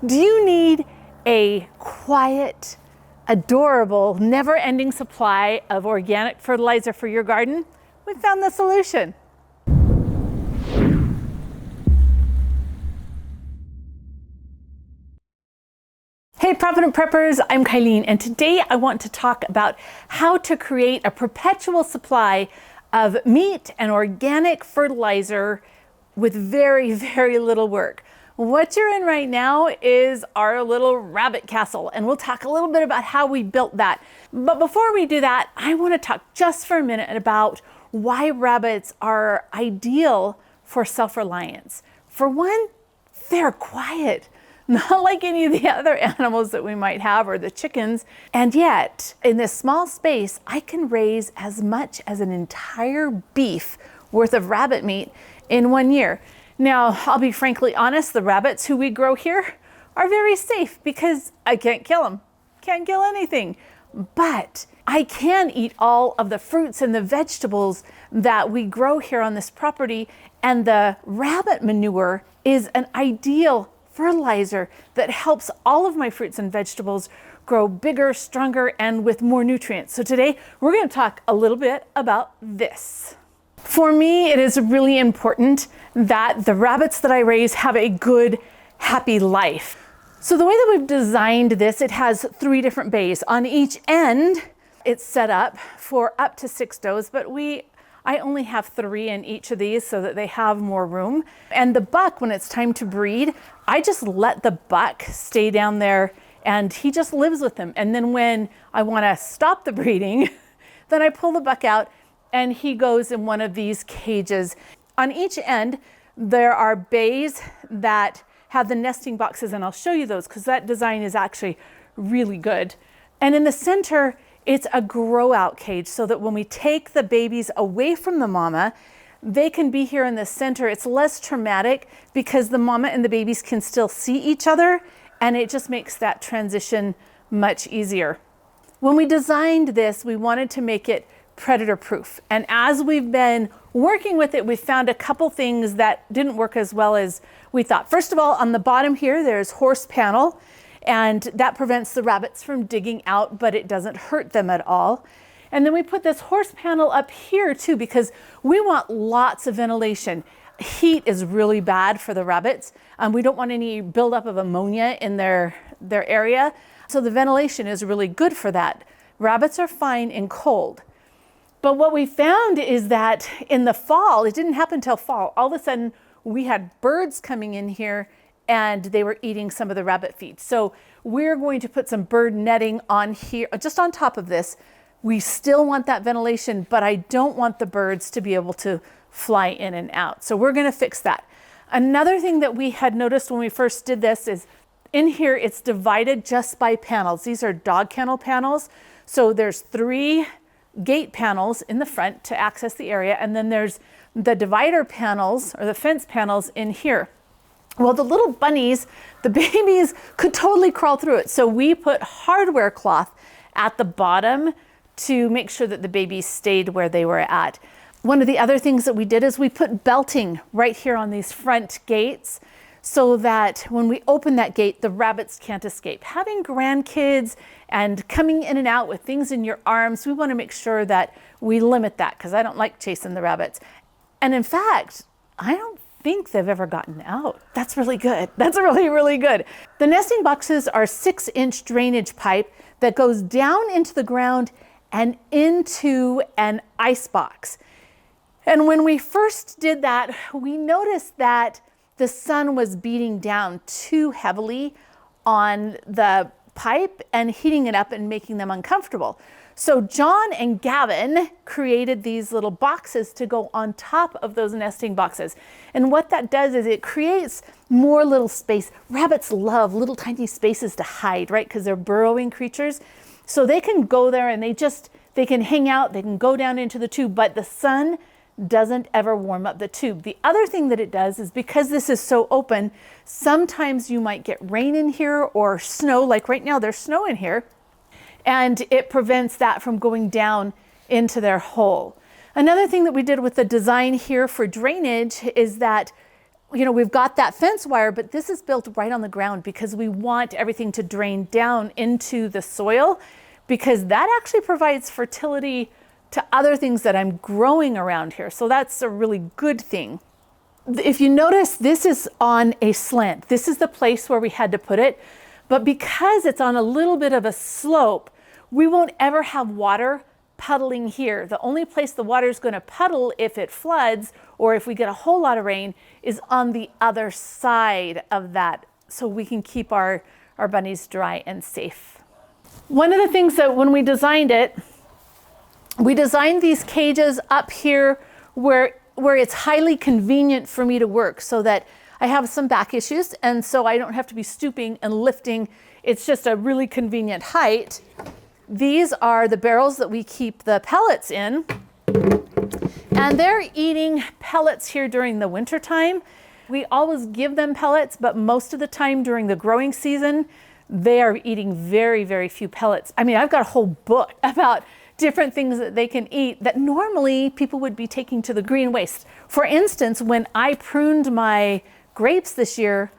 Do you need a quiet, adorable, never-ending supply of organic fertilizer for your garden? We found the solution. Hey Provident Preppers, I'm Kylene, and today I want to talk about how to create a perpetual supply of meat and organic fertilizer with very, very little work. What you're in right now is our little rabbit castle, and we'll talk a little bit about how we built that. But before we do that, I want to talk just for a minute about why rabbits are ideal for self-reliance. For one, they're quiet. Not like any of the other animals that we might have, or the chickens. And yet, in this small space, I can raise as much as an entire beef worth of rabbit meat in 1 year. Now, I'll be frankly honest, the rabbits who we grow here are very safe because I can't kill them. Can't kill anything. But I can eat all of the fruits and the vegetables that we grow here on this property, and the rabbit manure is an ideal fertilizer that helps all of my fruits and vegetables grow bigger, stronger, and with more nutrients. So today we're going to talk a little bit about this. For me, it is really important that the rabbits that I raise have a good, happy life. So the way that we've designed this, it has 3 different bays. On each end, it's set up for up to 6 does, but I only have 3 in each of these so that they have more room. And the buck, when it's time to breed, I just let the buck stay down there and he just lives with them. And then when I want to stop the breeding, then I pull the buck out and he goes in one of these cages. On each end, there are bays that have the nesting boxes, and I'll show you those because that design is actually really good. And in the center, it's a grow out cage so that when we take the babies away from the mama, they can be here in the center. It's less traumatic because the mama and the babies can still see each other, and it just makes that transition much easier. When we designed this, we wanted to make it predator proof. And as we've been working with it, we found a couple things that didn't work as well as we thought. First of all, on the bottom here, there's horse panel, and that prevents the rabbits from digging out, but it doesn't hurt them at all. And then we put this horse panel up here too, because we want lots of ventilation. Heat is really bad for the rabbits. We don't want any buildup of ammonia in their area. So the ventilation is really good for that. Rabbits are fine in cold. But what we found is that in the fall, it didn't happen till fall, all of a sudden we had birds coming in here and they were eating some of the rabbit feed. So we're going to put some bird netting on here, just on top of this. We still want that ventilation, but I don't want the birds to be able to fly in and out. So we're gonna fix that. Another thing that we had noticed when we first did this is in here, it's divided just by panels. These are dog kennel panels. So there's 3 gate panels in the front to access the area, and then there's the divider panels or the fence panels in here. Well, the little bunnies, the babies could totally crawl through it. So we put hardware cloth at the bottom to make sure that the babies stayed where they were at. One of the other things that we did is we put belting right here on these front gates so that when we open that gate, the rabbits can't escape. Having grandkids and coming in and out with things in your arms, we want to make sure that we limit that because I don't like chasing the rabbits. And in fact, I don't think they've ever gotten out. That's really good. That's really, really good. The nesting boxes are 6-inch drainage pipe that goes down into the ground and into an ice box. And when we first did that, we noticed that the sun was beating down too heavily on the pipe and heating it up and making them uncomfortable. So John and Gavin created these little boxes to go on top of those nesting boxes. And what that does is it creates more little space. Rabbits love little tiny spaces to hide, right? Because they're burrowing creatures. So they can go there and they can hang out, they can go down into the tube, but the sun doesn't ever warm up the tube. The other thing that it does is because this is so open, sometimes you might get rain in here or snow, like right now there's snow in here, and it prevents that from going down into their hole. Another thing that we did with the design here for drainage is that we've got that fence wire, but this is built right on the ground because we want everything to drain down into the soil, because that actually provides fertility to other things that I'm growing around here. So that's a really good thing. If you notice, this is on a slant. This is the place where we had to put it. But because it's on a little bit of a slope, we won't ever have water puddling here. The only place the water is going to puddle if it floods or if we get a whole lot of rain is on the other side of that, so we can keep our bunnies dry and safe. One of the things that when we designed it, we designed these cages up here where it's highly convenient for me to work, so that I have some back issues, and so I don't have to be stooping and lifting. It's just a really convenient height. These are the barrels that we keep the pellets in, and they're eating pellets here during the winter time. We always give them pellets, but most of the time during the growing season, they are eating very, very few pellets. I mean, I've got a whole book about different things that they can eat that normally people would be taking to the green waste. For instance, when I pruned my grapes this year,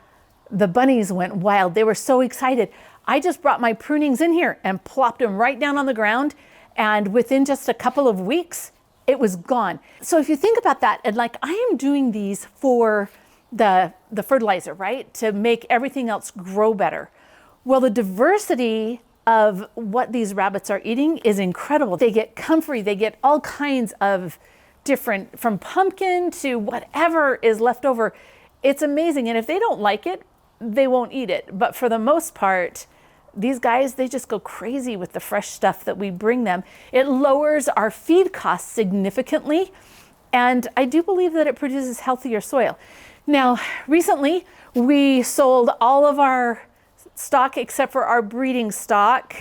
the bunnies went wild. They were so excited. I just brought my prunings in here and plopped them right down on the ground, and within just a couple of weeks, it was gone. So if you think about that, and like I am doing these for the fertilizer, right? To make everything else grow better. Well, the diversity of what these rabbits are eating is incredible. They get comfrey, they get all kinds of different, from pumpkin to whatever is left over. It's amazing. And if they don't like it, they won't eat it. But for the most part, these guys, they just go crazy with the fresh stuff that we bring them. It lowers our feed costs significantly. And I do believe that it produces healthier soil. Now, recently, we sold all of our stock except for our breeding stock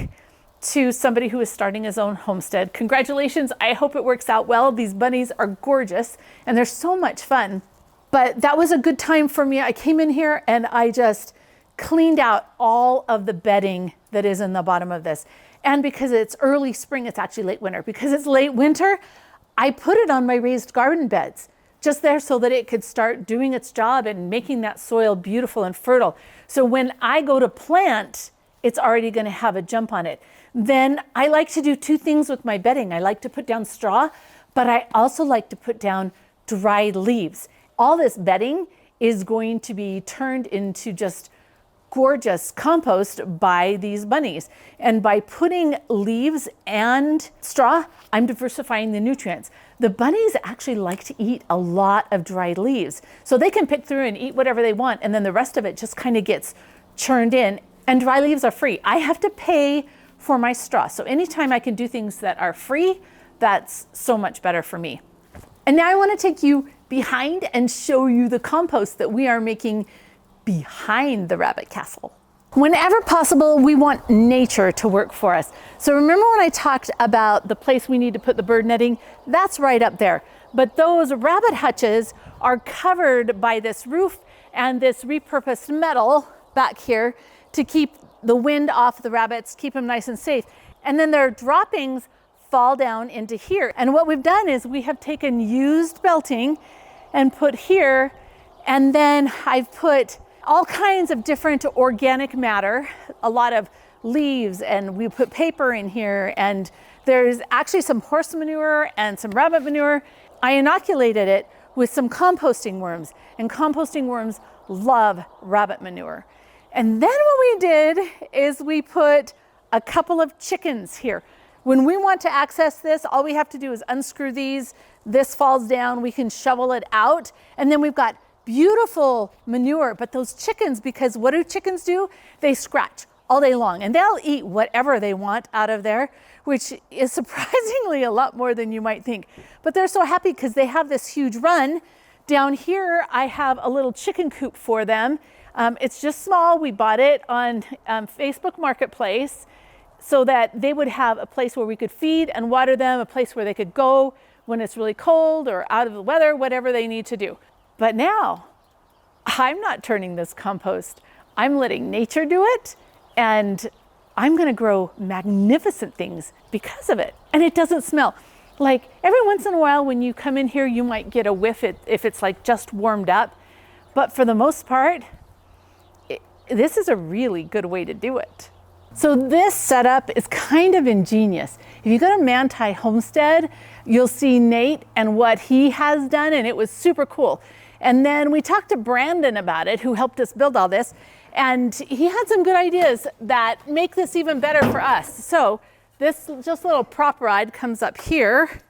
to somebody who is starting his own homestead. Congratulations. I hope it works out well. These bunnies are gorgeous and they're so much fun. But that was a good time for me. I came in here and I just cleaned out all of the bedding that is in the bottom of this. And because it's early spring, it's actually late winter. Because it's late winter, I put it on my raised garden beds, just there so that it could start doing its job and making that soil beautiful and fertile. So when I go to plant, it's already going to have a jump on it. Then I like to do two things with my bedding. I like to put down straw, but I also like to put down dried leaves. All this bedding is going to be turned into just gorgeous compost by these bunnies. And by putting leaves and straw, I'm diversifying the nutrients. The bunnies actually like to eat a lot of dried leaves. So they can pick through and eat whatever they want, and then the rest of it just kind of gets churned in. And dry leaves are free. I have to pay for my straw. So anytime I can do things that are free, that's so much better for me. And now I want to take you behind and show you the compost that we are making behind the rabbit castle. Whenever possible, we want nature to work for us. So remember when I talked about the place we need to put the bird netting? That's right up there. But those rabbit hutches are covered by this roof and this repurposed metal back here to keep the wind off the rabbits, keep them nice and safe. And then their droppings fall down into here. And what we've done is we have taken used belting and put here, and then I've put all kinds of different organic matter, a lot of leaves, and we put paper in here, and there's actually some horse manure and some rabbit manure. I inoculated it with some composting worms, and composting worms love rabbit manure. And then what we did is we put a couple of chickens here. When we want to access this, all we have to do is unscrew these. This falls down, we can shovel it out, and then we've got beautiful manure. But those chickens, because what do chickens do? They scratch all day long, and they'll eat whatever they want out of there, which is surprisingly a lot more than you might think. But they're so happy because they have this huge run. Down here, I have a little chicken coop for them. It's just small. We bought it on Facebook Marketplace so that they would have a place where we could feed and water them, a place where they could go when it's really cold or out of the weather, whatever they need to do. But now, I'm not turning this compost. I'm letting nature do it, and I'm gonna grow magnificent things because of it. And it doesn't smell. Like every once in a while when you come in here, you might get a whiff if it's like just warmed up. But for the most part, this is a really good way to do it. So this setup is kind of ingenious. If you go to Manti Homestead, you'll see Nate and what he has done, and it was super cool. And then we talked to Brandon about it, who helped us build all this, and he had some good ideas that make this even better for us. So this just little prop rod comes up here.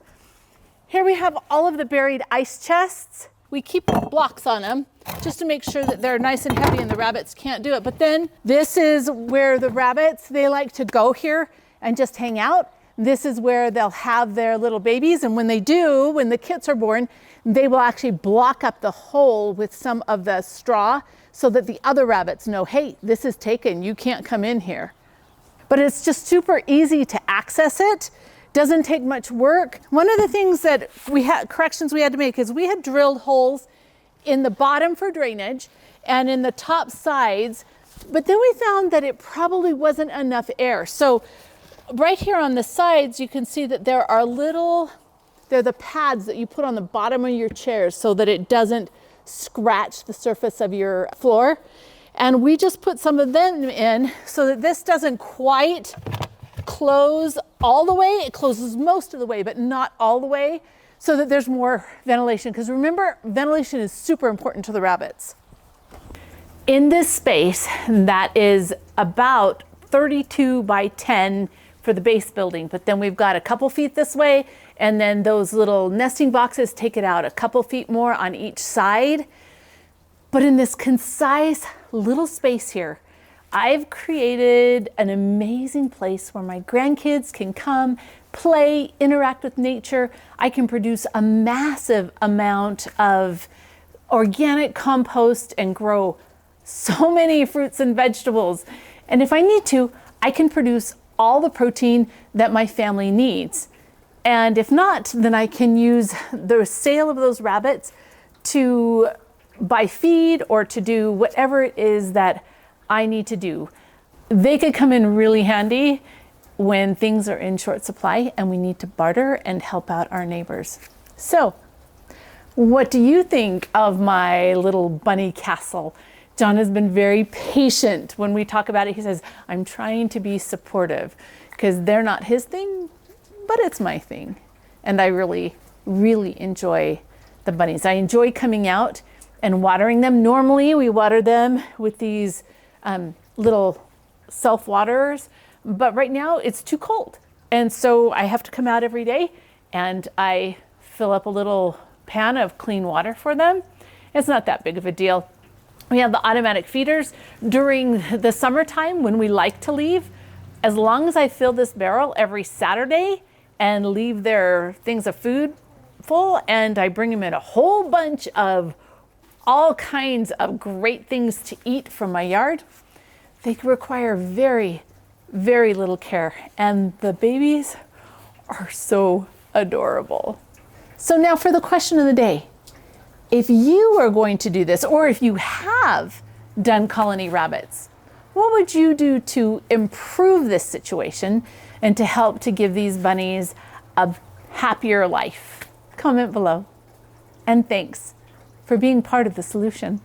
Here we have all of the buried ice chests. We keep blocks on them just to make sure that they're nice and heavy and the rabbits can't do it. But then this is where the rabbits, they like to go here and just hang out. This is where they'll have their little babies. And when they do, when the kits are born, they will actually block up the hole with some of the straw so that the other rabbits know, hey, this is taken, you can't come in here. But it's just super easy to access it. Doesn't take much work. One of the things that corrections we had to make is we had drilled holes in the bottom for drainage and in the top sides, but then we found that it probably wasn't enough air. So right here on the sides, you can see that they're the pads that you put on the bottom of your chairs so that it doesn't scratch the surface of your floor. And we just put some of them in so that this doesn't quite close all the way. It closes most of the way, but not all the way, so that there's more ventilation. Because remember, ventilation is super important to the rabbits. In this space that is about 32 by 10 for the base building, but then we've got a couple feet this way, and then those little nesting boxes take it out a couple feet more on each side. But in this concise little space here, I've created an amazing place where my grandkids can come, play, interact with nature. I can produce a massive amount of organic compost and grow so many fruits and vegetables. And if I need to, I can produce all the protein that my family needs. And if not, then I can use the sale of those rabbits to buy feed or to do whatever it is that I need to do. They could come in really handy when things are in short supply and we need to barter and help out our neighbors. So, what do you think of my little bunny castle? John has been very patient when we talk about it. He says, I'm trying to be supportive because they're not his thing, but it's my thing. And I really, really enjoy the bunnies. I enjoy coming out and watering them. Normally we water them with these little self-waterers, but right now it's too cold. And so I have to come out every day and I fill up a little pan of clean water for them. It's not that big of a deal. We have the automatic feeders during the summertime when we like to leave. As long as I fill this barrel every Saturday and leave their things of food full, and I bring them in a whole bunch of all kinds of great things to eat from my yard, they require very, very little care. And the babies are so adorable. So now for the question of the day. If you are going to do this, or if you have done colony rabbits, what would you do to improve this situation and to help to give these bunnies a happier life? Comment below. And thanks for being part of the solution.